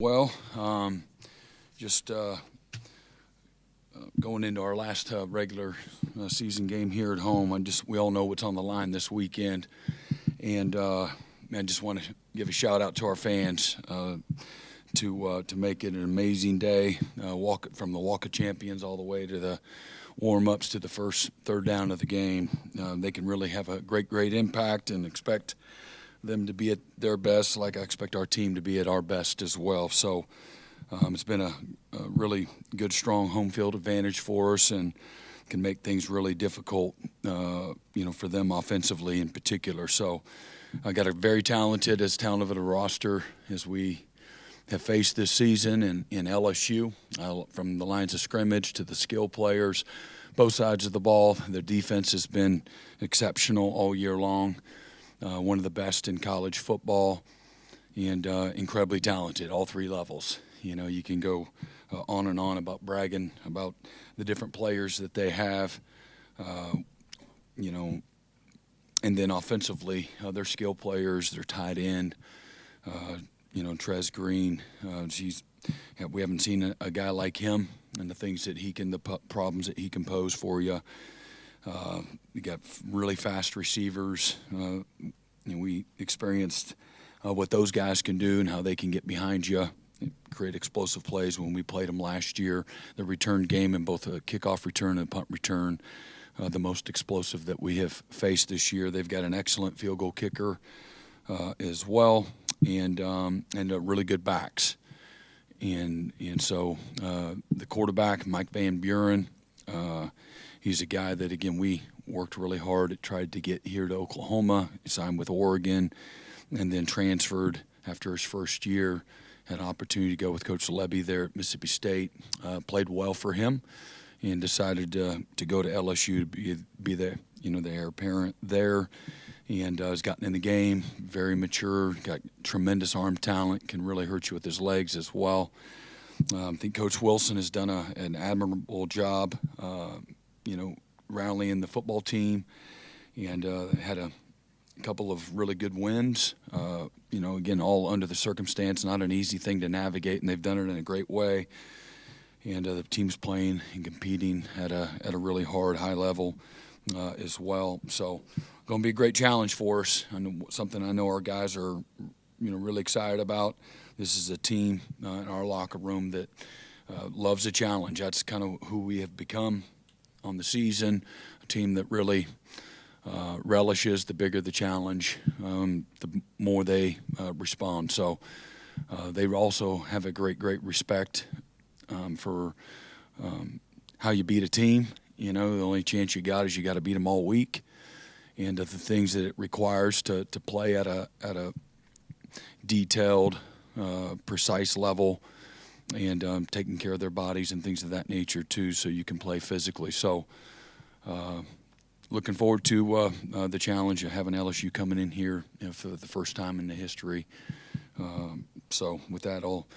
Well, just going into our last regular season game here at home, we all know what's on the line this weekend, and I just want to give a shout out to our fans to make it an amazing day. From the Walk of Champions all the way to the warm-ups to the first third down of the game. They can really have a great impact, and expect them to be at their best, like I expect our team to be at our best as well. So it's been a really good, strong home field advantage for us, and can make things really difficult, for them offensively in particular. So I got a very talented of a roster as we have faced this season in LSU, from the lines of scrimmage to the skill players, both sides of the ball. Their defense has been exceptional all year long. One of the best in college football, and incredibly talented, all three levels. You can go on and on about bragging about the different players that they have, and then offensively, their skill players, their tight end, Trez Green. We haven't seen a guy like him, and the things that the problems that he can pose for you. We got really fast receivers. We experienced what those guys can do and how they can get behind you, create explosive plays. When we played them last year, the return game in both a kickoff return and punt return, the most explosive that we have faced this year. They've got an excellent field goal kicker as well, and really good backs. And so the quarterback, Mike Van Buren, he's a guy that, again, we worked really hard, tried to get here to Oklahoma, signed with Oregon, and then transferred after his first year. Had an opportunity to go with Coach Levy there at Mississippi State. Played well for him, and decided to go to LSU to be the heir apparent there. And has gotten in the game, very mature, got tremendous arm talent, can really hurt you with his legs as well. I think Coach Wilson has done an admirable job, rallying the football team, and had a couple of really good wins. Again, all under the circumstance, not an easy thing to navigate, and they've done it in a great way. And the team's playing and competing at a really hard, high level as well. So, going to be a great challenge for us, and something I know our guys are, really excited about. This is a team in our locker room that loves a challenge. That's kind of who we have become on the season, a team that really relishes the bigger the challenge, the more they respond. So they also have a great respect for how you beat a team. The only chance you got is you got to beat them all week, and the things that it requires to play at a detailed, precise level, and taking care of their bodies and things of that nature too, so you can play physically. So looking forward to the challenge of having LSU coming in here for the first time in the history. So with that, I'll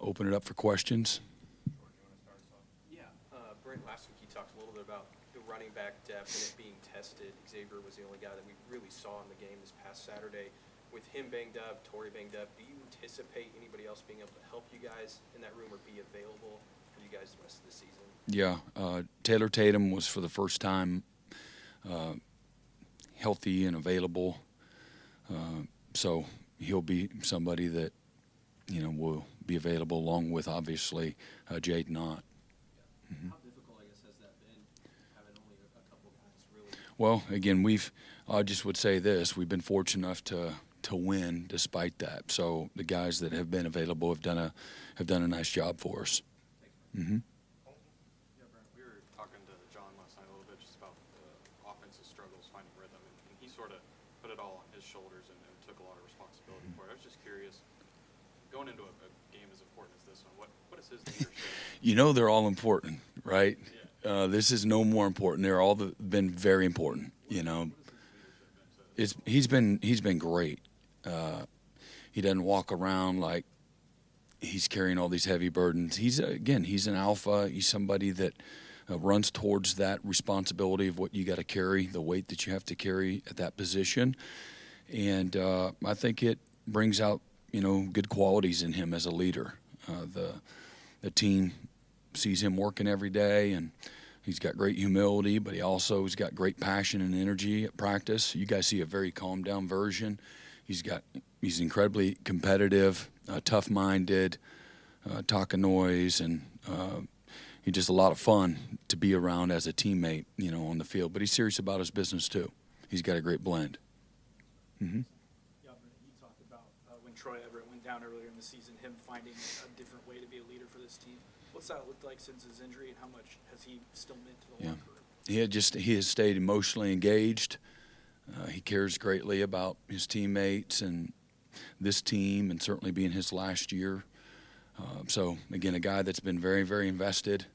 open it up for questions. Brent, last week you talked a little bit about the running back depth and it being tested. Xavier was the only guy that we really saw in the game this past Saturday. With him banged up, Torrey banged up, do you anticipate anybody else being able to help you guys in that room or be available for you guys the rest of the season? Yeah, Taylor Tatum was for the first time healthy and available, so he'll be somebody that will be available, along with obviously Jade Knott. Mm-hmm. How difficult, I guess, has that been, having only a couple guys really? Well, again, I just would say this: we've been fortunate enough to win despite that. So the guys that have been available have done a nice job for us. Mm-hmm. Yeah, Brent, we were talking to John last night a little bit just about the offensive struggles, finding rhythm, and he sort of put it all on his shoulders and took a lot of responsibility for it. I was just curious, going into a game as important as this one, what is his leadership? They're all important, right? Yeah. This is no more important. They're all been very important. He's been great. He doesn't walk around like he's carrying all these heavy burdens. He's an alpha. He's somebody that runs towards that responsibility of what you got to carry, the weight that you have to carry at that position. And I think it brings out good qualities in him as a leader. The team sees him working every day, and he's got great humility, but he's got great passion and energy at practice. You guys see a very calmed down version. He's incredibly competitive, tough-minded, talking noise, and he's just a lot of fun to be around as a teammate, on the field. But he's serious about his business too. He's got a great blend. Mm-hmm. Yeah, you talked about when Troy Everett went down earlier in the season, him finding a different way to be a leader for this team. What's that looked like since his injury, and how much has he still meant to the locker room? He has stayed emotionally engaged. He cares greatly about his teammates and this team, and certainly being his last year. So, again, a guy that's been very, very invested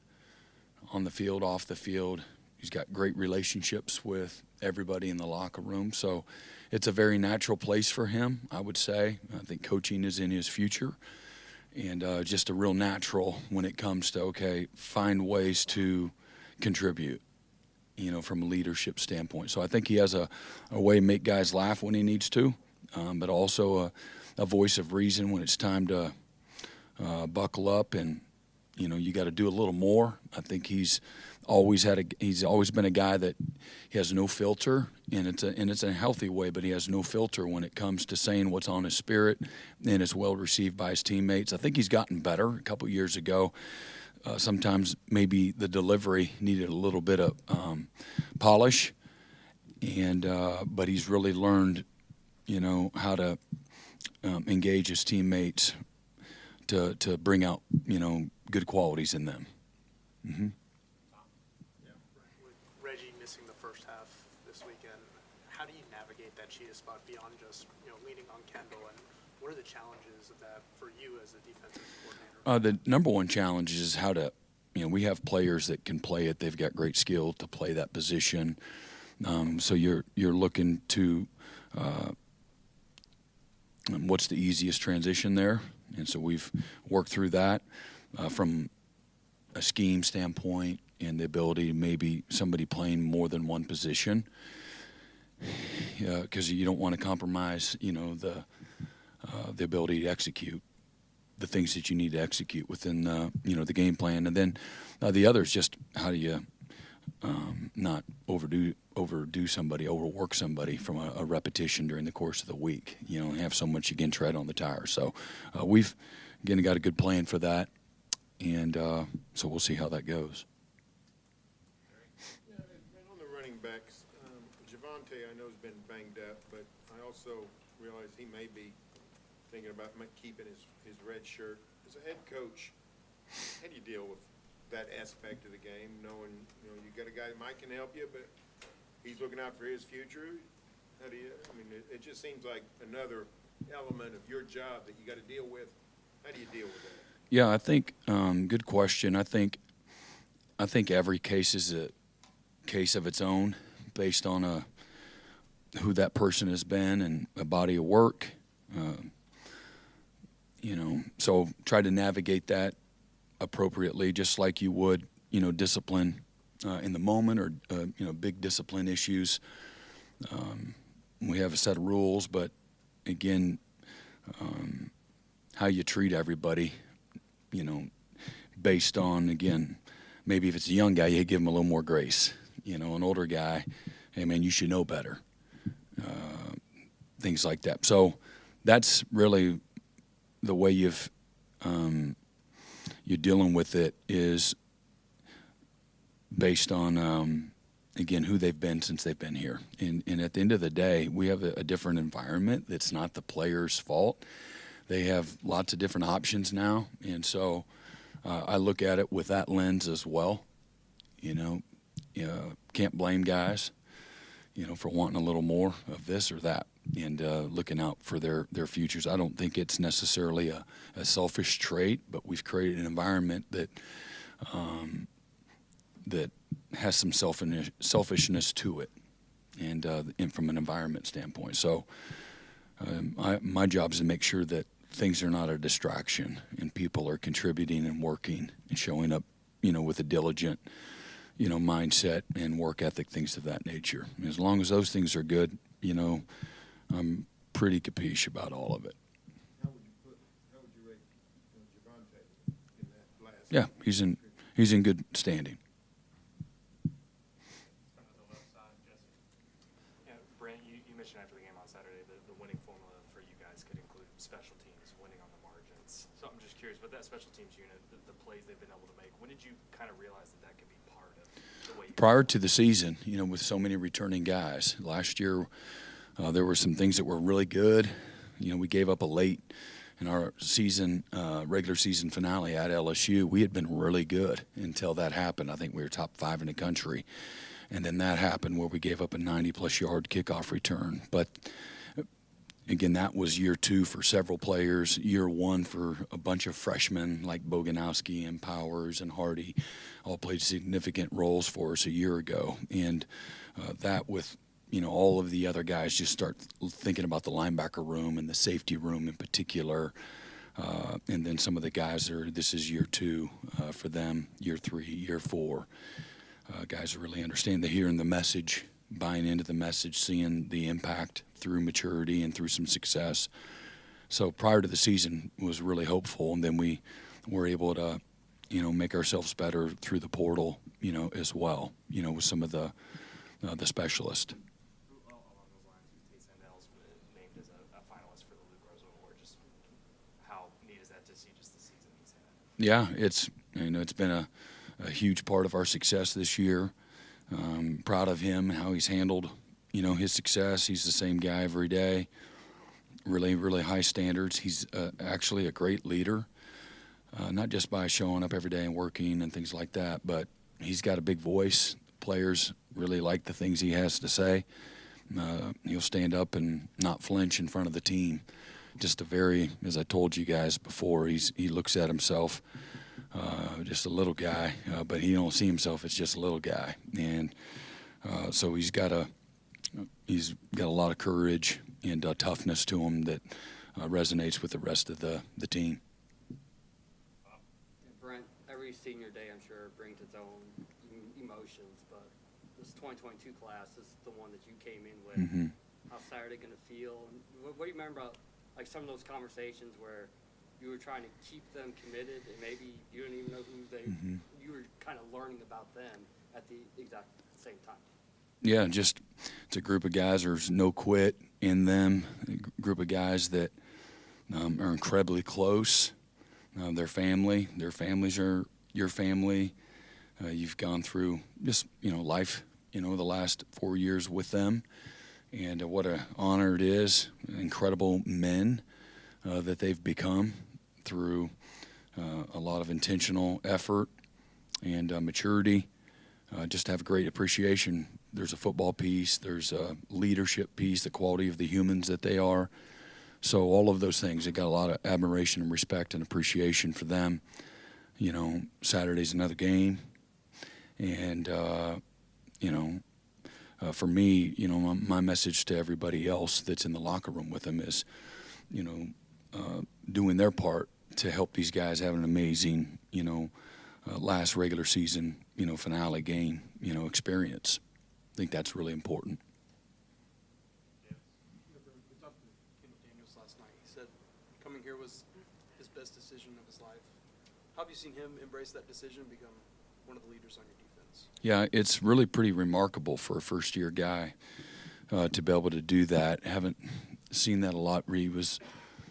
on the field, off the field. He's got great relationships with everybody in the locker room. So it's a very natural place for him, I would say. I think coaching is in his future. And just a real natural when it comes to, find ways to contribute, from a leadership standpoint. So I think he has a way to make guys laugh when he needs to, but also a voice of reason when it's time to buckle up and, you got to do a little more. I think he's always been a guy that he has no filter, and it's a healthy way, but he has no filter when it comes to saying what's on his spirit, and is well received by his teammates. I think he's gotten better. A couple years ago, sometimes maybe the delivery needed a little bit of polish, but he's really learned, how to engage his teammates to bring out, good qualities in them. Mm-hmm. With Reggie missing the first half this weekend, how do you navigate that cheetah spot beyond just leaning on Kendall, and what are the challenges of that for you as a defensive coordinator? The number one challenge is how to, we have players that can play it. They've got great skill to play that position. So you're looking to what's the easiest transition there, and so we've worked through that from a scheme standpoint and the ability maybe somebody playing more than one position, because you don't want to compromise, the ability to execute the things that you need to execute within the game plan. And then the other is just how do you not overwork somebody from a repetition during the course of the week, and have so much again tread on the tire. So we've again got a good plan for that, and so we'll see how that goes. Yeah, and on the running backs, Javonte I know has been banged up, but I also realize he may be thinking about keeping his red shirt. As a head coach, how do you deal with that aspect of the game, knowing you got a guy that might can help you, but he's looking out for his future? How do you? It just seems like another element of your job that you got to deal with. How do you deal with that? Yeah, I think good question. I think every case is a case of its own, based on who that person has been and a body of work. So try to navigate that appropriately, just like you would, discipline in the moment, or big discipline issues. We have a set of rules, but again, how you treat everybody, based on, again, maybe if it's a young guy, you give him a little more grace. An older guy, hey man, you should know better. Things like that. So that's really the way you're dealing with it, is based on, again, who they've been since they've been here. And at the end of the day, we have a different environment that's not the player's fault. They have lots of different options now, and so I look at it with that lens as well. Can't blame guys, for wanting a little more of this or that, and looking out for their futures. I don't think it's necessarily a selfish trait, but we've created an environment that has some selfishness to it, and from an environment standpoint. So my job is to make sure that things are not a distraction, and people are contributing and working and showing up, with a diligent, mindset and work ethic, things of that nature. And as long as those things are good, I'm pretty capiche about all of it. How would Yeah, he's in good standing. Yeah, Brent, you mentioned after the game on Saturday that the winning formula for you guys could include special teams, winning on the margins. So I'm just curious, with that special teams unit, the plays they've been able to make, when did you kind of realize that could be part of the way you Prior to the season, with so many returning guys, last year there were some things that were really good. We gave up a late in our regular season finale at LSU. We had been really good until that happened. I think we were top 5 in the country. And then that happened where we gave up a 90-plus yard kickoff return. But, again, that was year 2 for several players. Year 1 for a bunch of freshmen like Boganowski and Powers and Hardy all played significant roles for us a year ago. And that with all of the other guys just start thinking about the linebacker room and the safety room in particular. And then some of the guys this is year 2 for them, year 3, year 4. Guys are really understanding. They're hearing the message, buying into the message, seeing the impact through maturity and through some success. So prior to the season was really hopeful, and then we were able to, make ourselves better through the portal, as well, with some of the specialists. along those lines, with Tate Sandell's named as a finalist for the Luke Rose Award? Just how neat is that to see just the season he's had? Yeah, it's been a huge part of our success this year. Proud of him and how he's handled, his success. He's the same guy every day. Really, really high standards. He's actually a great leader, not just by showing up every day and working and things like that, but he's got a big voice. Players really like the things he has to say. He'll stand up and not flinch in front of the team. Just as I told you guys before, he looks at himself just a little guy, but he don't see himself as just a little guy. And so he's got a lot of courage and toughness to him that resonates with the rest of the team. Brent, every senior day, I'm sure, brings its own emotions, but this 2022 class is the one that you came in with. Mm-hmm. How's Saturday going to feel? And what do you remember about some of those conversations where you were trying to keep them committed and maybe you didn't even know you were kind of learning about them at the exact same time? Yeah, it's a group of guys. There's no quit in them. A group of guys that are incredibly close. Their family. Their families are your family. You've gone through just life. The last 4 years with them, and what an honor it is. Incredible men that they've become through a lot of intentional effort and maturity. Just have a great appreciation. There's a football piece. There's a leadership piece, the quality of the humans that they are. So all of those things, I got a lot of admiration and respect and appreciation for them. Saturday's another game. And, for me, my message to everybody else that's in the locker room with them is, doing their part to help these guys have an amazing, last regular season, finale game, experience. I think that's really important. We talked to Kendall Daniels last night. He said coming here was his best decision of his life. How have you seen him embrace that decision and become one of the leaders on your defense? Yeah, it's really pretty remarkable for a first-year guy to be able to do that. Haven't seen that a lot. He was,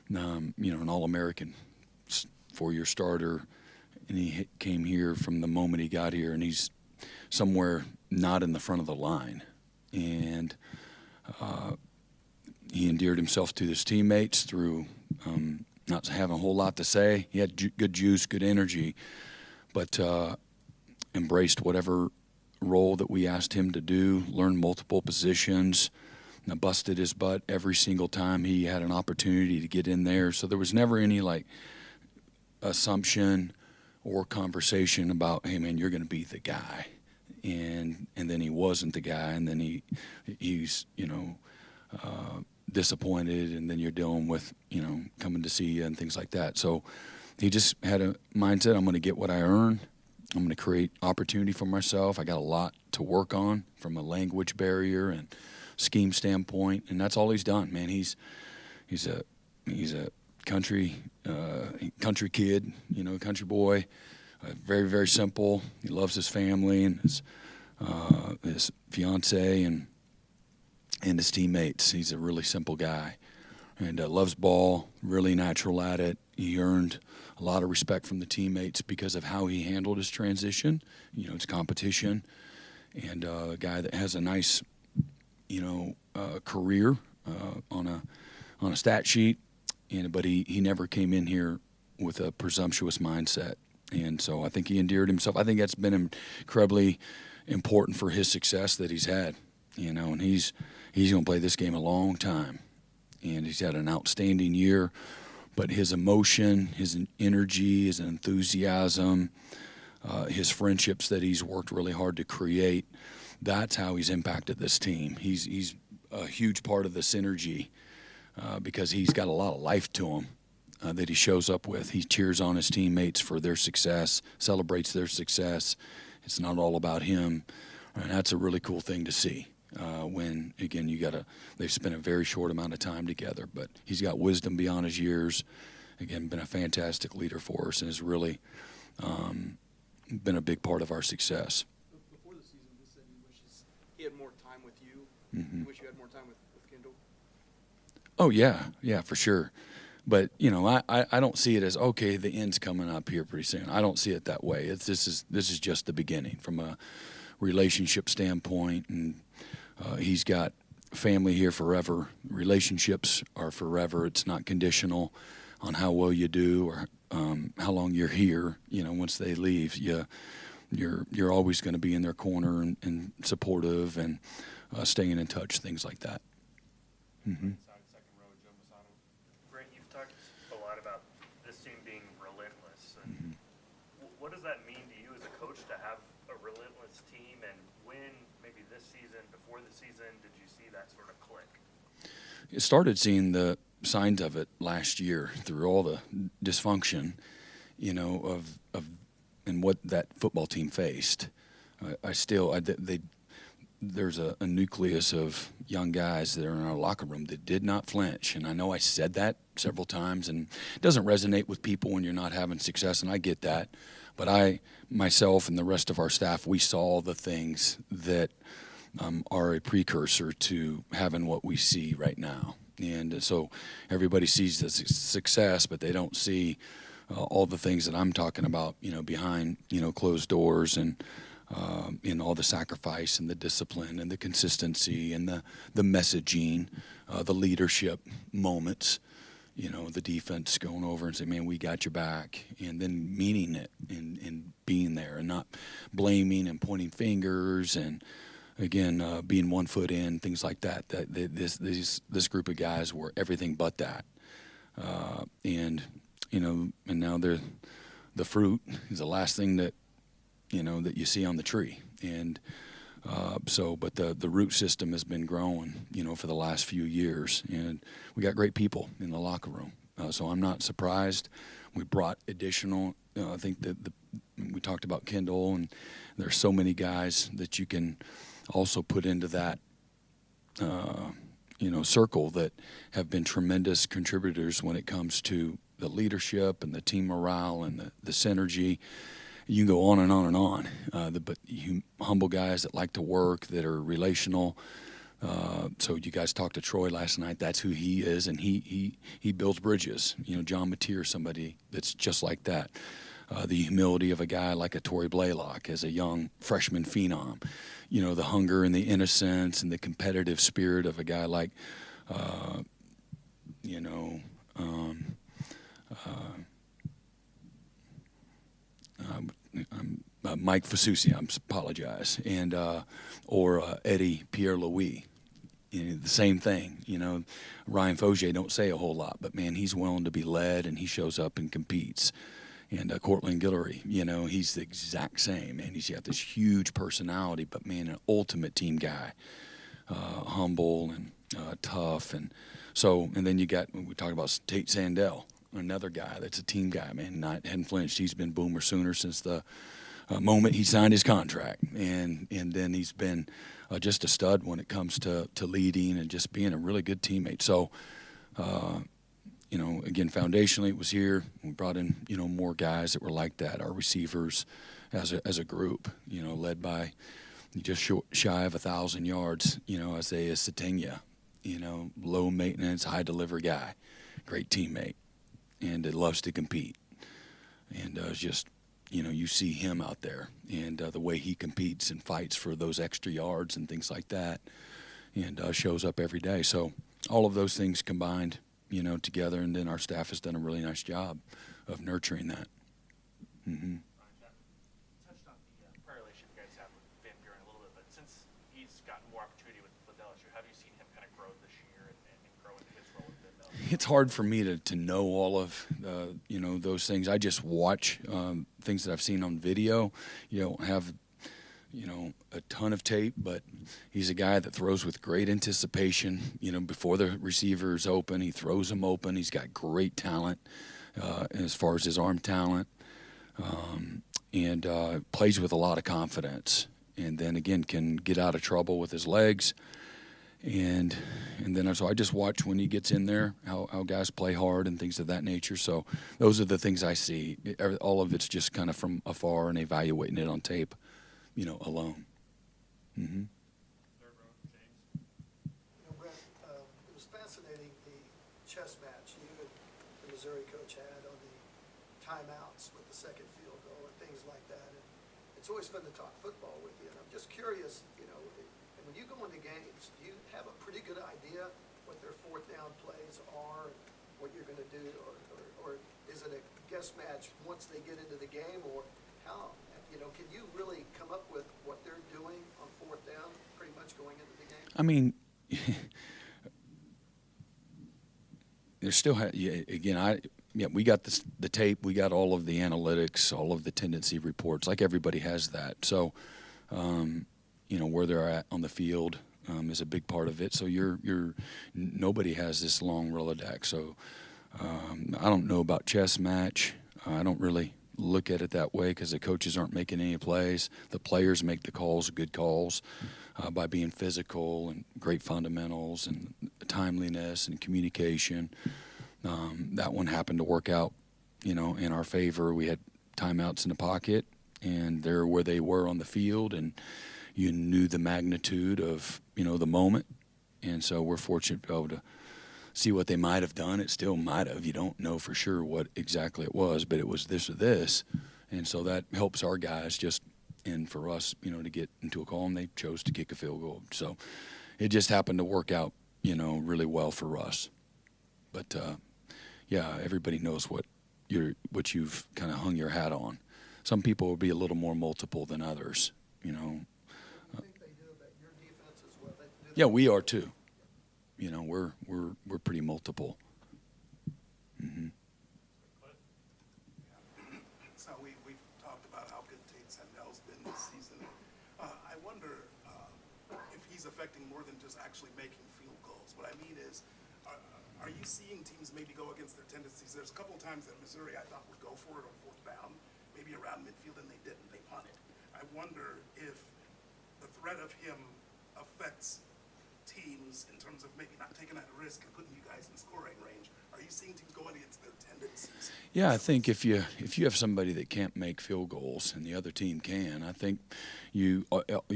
an All-American, 4-year starter, and he came here from the moment he got here, and he's somewhere not in the front of the line. And he endeared himself to his teammates through not having a whole lot to say. He had good juice, good energy, but embraced whatever role that we asked him to do, learned multiple positions, and busted his butt every single time he had an opportunity to get in there. So there was never any assumption or conversation about, hey man, you're going to be the guy. And then he wasn't the guy, and then he's disappointed, and then you're dealing with coming to see you and things like that. So he just had a mindset: I'm going to get what I earn. I'm going to create opportunity for myself. I got a lot to work on from a language barrier and scheme standpoint, and that's all he's done. Man, he's a country kid, country boy. very, very simple. He loves his family and his fiance and his teammates. He's a really simple guy and loves ball, really natural at it. He earned a lot of respect from the teammates because of how he handled his transition. It's competition, and a guy that has a nice, career on a stat sheet, but he never came in here with a presumptuous mindset. And so I think he endeared himself. I think that's been incredibly important for his success that he's had, and he's going to play this game a long time. And he's had an outstanding year, but his emotion, his energy, his enthusiasm, his friendships that he's worked really hard to create, that's how he's impacted this team. He's a huge part of the synergy because he's got a lot of life to him. That he shows up with. He cheers on his teammates for their success, celebrates their success. It's not all about him. And that's a really cool thing to see when, again, they've spent a very short amount of time together. But he's got wisdom beyond his years. Again, been a fantastic leader for us and has really been a big part of our success. Before the season, he said he wishes he had more time with you. Mm-hmm. You wish you had more time with Kendall? Oh, yeah, for sure. But, I don't see it as, okay, the end's coming up here pretty soon. I don't see it that way. This is just the beginning from a relationship standpoint. And he's got family here forever. Relationships are forever. It's not conditional on how well you do or how long you're here. Once they leave, you're always going to be in their corner and supportive and staying in touch, things like that. Mm-hmm. What does that mean to you as a coach to have a relentless team, and when, maybe this season, before the season, did you see that sort of click? It started seeing the signs of it last year through all the dysfunction, of and what that football team faced. There's a nucleus of young guys that are in our locker room that did not flinch. And I know I said that several times, and it doesn't resonate with people when you're not having success, and I get that. But I, myself, and the rest of our staff, we saw the things that are a precursor to having what we see right now. And so everybody sees the success, but they don't see all the things that I'm talking about, behind, closed doors and in all the sacrifice and the discipline and the consistency and the messaging, the leadership moments, the defense going over and saying, man, we got your back, and then meaning it and being there and not blaming and pointing fingers and, again, being 1 foot in, things like that. This group of guys were everything but that. And now the fruit is the last thing that you see on the tree. And but the root system has been growing, for the last few years. And we got great people in the locker room. So I'm not surprised. We brought additional, I think that we talked about Kendall, and there's so many guys that you can also put into that, circle that have been tremendous contributors when it comes to the leadership and the team morale and the synergy. You can go on and on and on, but humble guys that like to work, that are relational. So you guys talked to Troy last night. That's who he is, and he builds bridges. John Mateer, somebody that's just like that. The humility of a guy like a Torrey Blaylock as a young freshman phenom. The hunger and the innocence and the competitive spirit of a guy like, Mike Fasusi, I apologize, and or Eddie Pierre-Louis. The same thing. Ryan Fogier don't say a whole lot, but man, he's willing to be led, and he shows up and competes. And Cortland Guillory, he's the exact same, and he's got this huge personality, but man, an ultimate team guy, humble and tough, and then we talked about Tate Sandell, another guy that's a team guy, man, hadn't flinched. He's been Boomer Sooner since the moment he signed his contract, and then he's been just a stud when it comes to leading and just being a really good teammate. So, again, foundationally it was here. We brought in, more guys that were like that. Our receivers as a group, led by just shy of 1,000 yards, Isaiah Sategna, low maintenance, high delivery guy, great teammate, and loves to compete. And it's just, you see him out there and the way he competes and fights for those extra yards and things like that, and shows up every day. So all of those things combined, together, and then our staff has done a really nice job of nurturing that. Mm-hmm. Touched on the prior relationship you guys have with Van Buren a little bit, but since he's gotten more opportunity with LSU, have you seen him kind of grow this year and grow into his role within LSU? It's hard for me to know all of those things. I just watch things that I've seen on video. You don't have a ton of tape, but he's a guy that throws with great anticipation. Before the receiver's open, he throws them open. He's got great talent as far as his arm talent, and plays with a lot of confidence. And then again, can get out of trouble with his legs. And then so I just watch when he gets in there how guys play hard and things of that nature. So those are the things I see. All of it's just kind of from afar and evaluating it on tape, alone. Mm-hmm. Brent, it was fascinating, the chess match you and the Missouri coach had on the timeouts with the second field goal and things like that. And it's always fun to talk football with you. And I'm just curious, and when you go into games, do you have a pretty good idea what their fourth down plays are, and what you're going to do, or is it a guess match once they get into the game, or how? Can you really come up with what they're doing on fourth down pretty much going into the game? I mean, there's still again, we got the tape, we got all of the analytics, all of the tendency reports, like everybody has that. So, where they're at on the field is a big part of it. So nobody has this long Rolodex. So I don't know about chess match. I don't really look at it that way because the coaches aren't making any plays. The players make the calls, good calls, by being physical and great fundamentals and timeliness and communication. That one happened to work out, in our favor. We had timeouts in the pocket, and they're where they were on the field, and you knew the magnitude of, the moment. And so we're fortunate to be able to see what they might have done. It still might have. You don't know for sure what exactly it was, but it was this or this. And so that helps our guys and for us, to get into a call, and they chose to kick a field goal. So it just happened to work out, really well for us. But, everybody knows what you've kind of hung your hat on. Some people will be a little more multiple than others, I think they do about your defense as well. Yeah, we are too. We're pretty multiple. Mm-hmm. So we've talked about how good Tate Sandel's been this season. I wonder if he's affecting more than just actually making field goals. What I mean is, are you seeing teams maybe go against their tendencies? There's a couple of times that Missouri, I thought, would go for it on fourth down, maybe around midfield, and they didn't. They punted. I wonder if the threat of him affects teams in terms of maybe not taking that risk and putting you guys in scoring range. Are you seeing teams going against their tendencies? Yeah, I think if you have somebody that can't make field goals and the other team can, I think you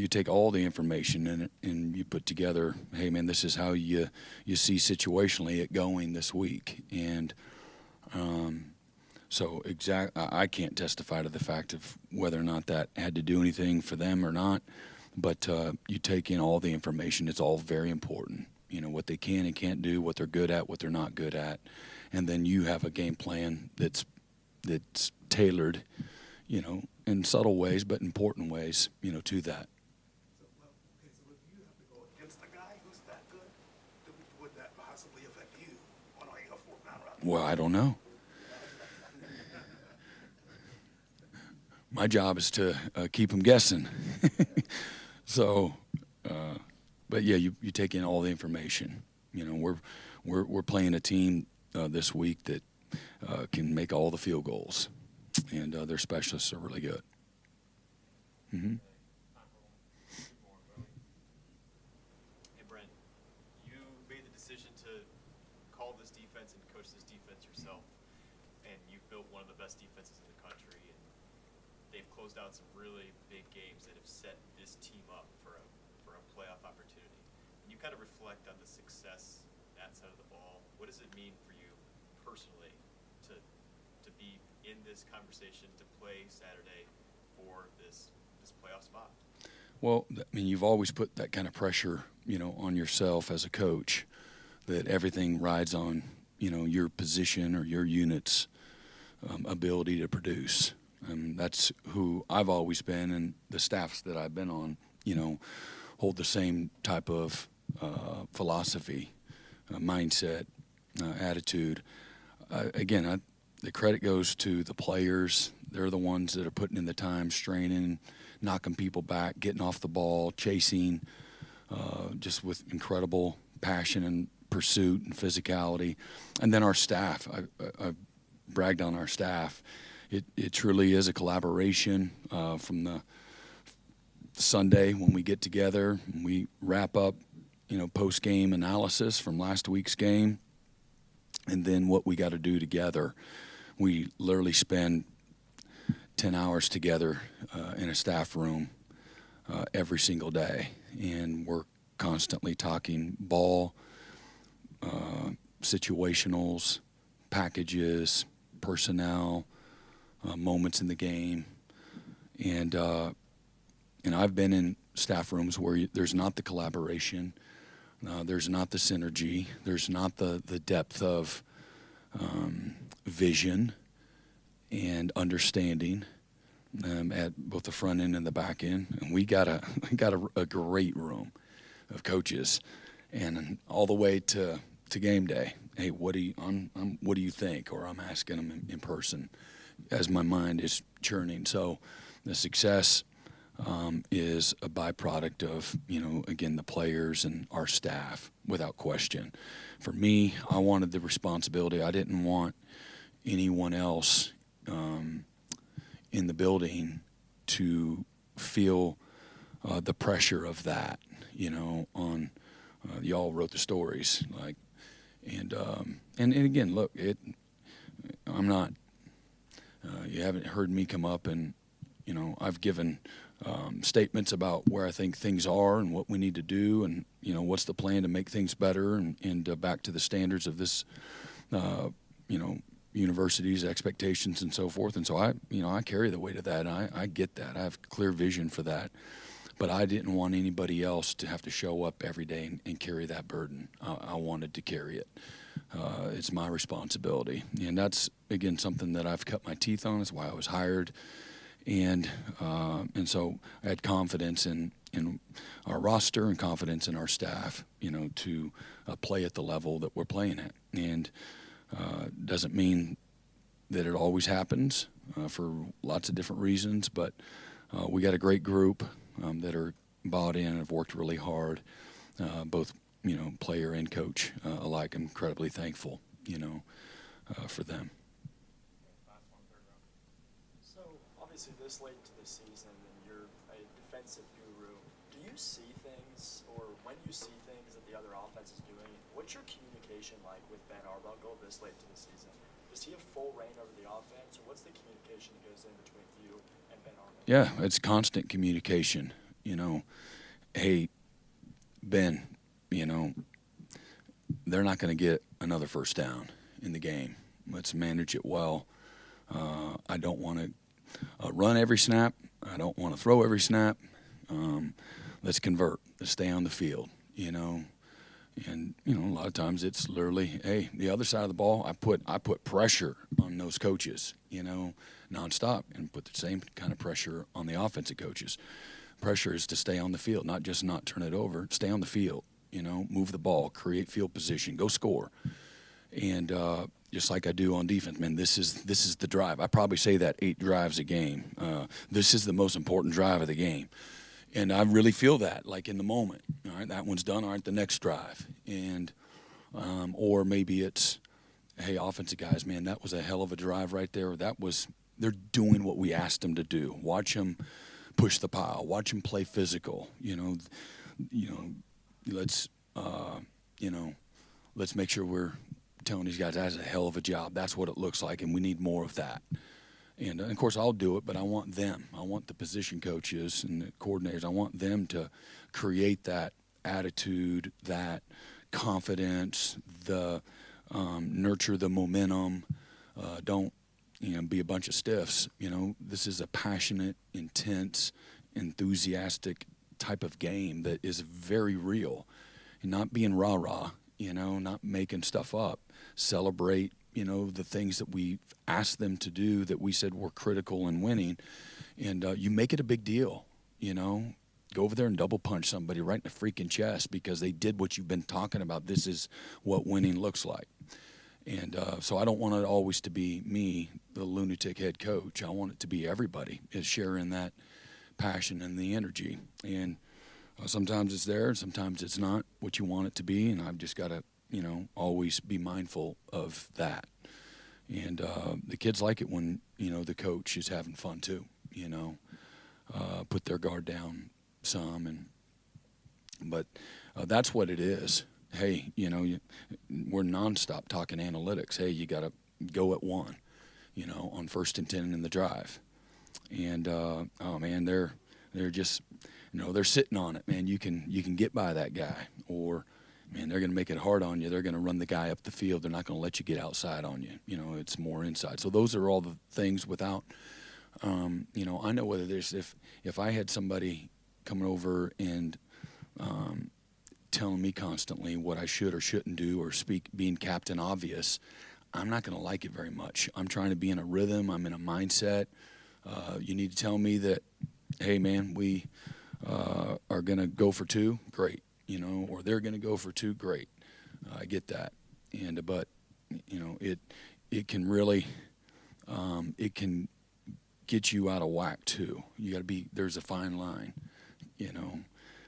take all the information and you put together, hey man, this is how you see situationally it going this week. And I can't testify to the fact of whether or not that had to do anything for them or not. But you take in all the information. It's all very important. What they can and can't do, what they're good at, what they're not good at. And then you have a game plan that's tailored, in subtle ways, but important ways, to that. So if you have to go against a guy who's that good, would that possibly affect you on a fourth down route? Well, I don't know. My job is to keep them guessing. So, but yeah, you take in all the information. We're playing a team this week that can make all the field goals, and their specialists are really good. Mm-hmm. Hey, Brent, you made the decision to call this defense and coach this defense closed out some really big games that have set this team up for a playoff opportunity. When you kind of reflect on the success that side of the ball, what does it mean for you personally to be in this conversation, to play Saturday for this playoff spot? Well, I mean, you've always put that kind of pressure, on yourself as a coach, that everything rides on, your position or your unit's ability to produce. That's who I've always been, and the staffs that I've been on, hold the same type of philosophy, mindset, attitude. Again, the credit goes to the players. They're the ones that are putting in the time, straining, knocking people back, getting off the ball, chasing, just with incredible passion and pursuit and physicality. And then our staff. I've bragged on our staff. It truly is a collaboration from the Sunday when we get together and we wrap up, post-game analysis from last week's game, and then what we got to do together. We literally spend 10 hours together in a staff room every single day, and we're constantly talking ball, situationals, packages, personnel, moments in the game, and I've been in staff rooms where there's not the collaboration, there's not the synergy, there's not the depth of vision and understanding at both the front end and the back end. And we got a great room of coaches, and all the way to game day. Hey, what do you think? Or I'm asking them in person as my mind is churning. So the success is a byproduct of, again, the players and our staff, without question. For me, I wanted the responsibility. I didn't want anyone else in the building to feel the pressure of that, on y'all wrote the stories, and again, look, I'm not, you haven't heard me come up and, I've given statements about where I think things are and what we need to do, and, what's the plan to make things better and back to the standards of this, university's expectations and so forth. And so I carry the weight of that, and I get that. I have clear vision for that. But I didn't want anybody else to have to show up every day and carry that burden. I wanted to carry it. It's my responsibility. And that's, again, something that I've cut my teeth on. That's why I was hired. And so I had confidence in our roster and confidence in our staff, to play at the level that we're playing at. And doesn't mean that it always happens for lots of different reasons, but we got a great group that are bought in and have worked really hard, both player and coach alike. I'm incredibly thankful, for them. So obviously this late into the season, and you're a defensive guru. Do you see things, or when you see things that the other offense is doing, what's your communication like with Ben Arbuckle this late into the season? Does he have full reign over the offense, or what's the communication that goes in between you and Ben Arbuckle? Yeah, it's constant communication. Hey, Ben, they're not going to get another first down in the game. Let's manage it well. I don't want to run every snap. I don't want to throw every snap. Let's convert. Let's stay on the field, And, a lot of times it's literally, hey, the other side of the ball, I put pressure on those coaches, nonstop, and put the same kind of pressure on the offensive coaches. Pressure is to stay on the field, not just not turn it over. Stay on the field, move the ball, create field position, go score. And just like I do on defense, man, this is the drive. I probably say that 8 drives a game. This is the most important drive of the game. And I really feel that, like in the moment. All right, that one's done. All right, the next drive. And or maybe it's, hey, offensive guys, man, that was a hell of a drive right there. They're doing what we asked them to do. Watch them push the pile. Watch them play physical. Let's make sure we're telling these guys that's a hell of a job. That's what it looks like, and we need more of that. And of course, I'll do it, but I want them. I want the position coaches and the coordinators. I want them to create that attitude, that confidence, the nurture the momentum. Don't be a bunch of stiffs. This is a passionate, intense, enthusiastic type of game that is very real. And not being rah-rah, not making stuff up. Celebrate, the things that we asked them to do that we said were critical in winning. And you make it a big deal, Go over there and double punch somebody right in the freaking chest because they did what you've been talking about. This is what winning looks like. And so I don't want it always to be me, the lunatic head coach. I want it to be everybody is sharing that passion and the energy. And sometimes it's there, sometimes it's not what you want it to be. And I've just got to, always be mindful of that. And the kids like it when, the coach is having fun too, put their guard down some. But that's what it is. Hey, we're nonstop talking analytics. Hey, you got to go at 1, on 1st and 10 in the drive. And oh man, they're just, they're sitting on it, man. You can get by that guy, or man, they're going to make it hard on you. They're going to run the guy up the field. They're not going to let you get outside on you. It's more inside. So those are all the things without, I know whether there's if I had somebody coming over and telling me constantly what I should or shouldn't do or being Captain Obvious, I'm not going to like it very much. I'm trying to be in a rhythm. I'm in a mindset. You need to tell me that, hey, man, we are going to go for 2, great, or they're going to go for 2, great. I get that. But it can really, it can get you out of whack too. You got to there's a fine line,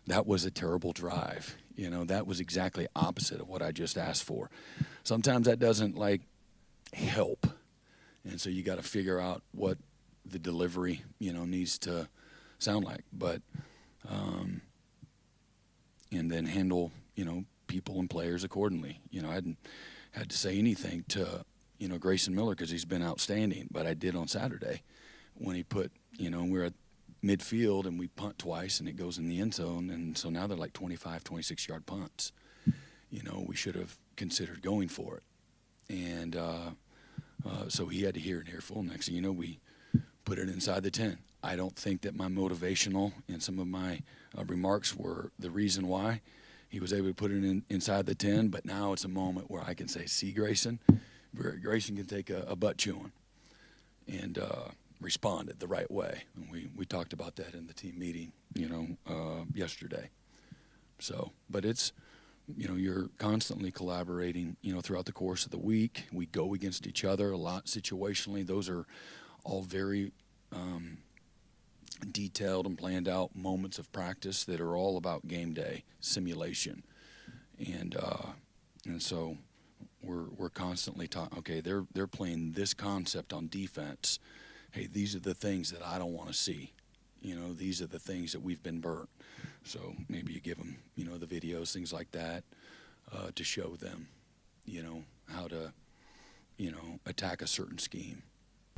That was a terrible drive. That was exactly opposite of what I just asked for. Sometimes that doesn't help. And so you got to figure out what the delivery, needs to sound like. But, and then handle, people and players accordingly. I hadn't had to say anything to, Grayson Miller because he's been outstanding. But I did on Saturday when he put, we're at midfield and we punt twice and it goes in the end zone. And so now they're like 25, 26-yard punts. We should have considered going for it. And so he had to hear an earful. Next thing you know, we put it inside the 10. I don't think that my motivational and some of my remarks were the reason why he was able to put it inside the 10. But now it's a moment where I can say, see, Grayson can take a butt chewing and responded the right way. And we talked about that in the team meeting, yesterday. So, but it's, you're constantly collaborating, throughout the course of the week. We go against each other a lot situationally. Those are all very detailed and planned out moments of practice that are all about game day simulation. And so we're constantly talking, okay, they're playing this concept on defense. Hey, these are the things that I don't want to see. These are the things that we've been burnt. So maybe you give them, the videos, things like that, to show them, how to, attack a certain scheme.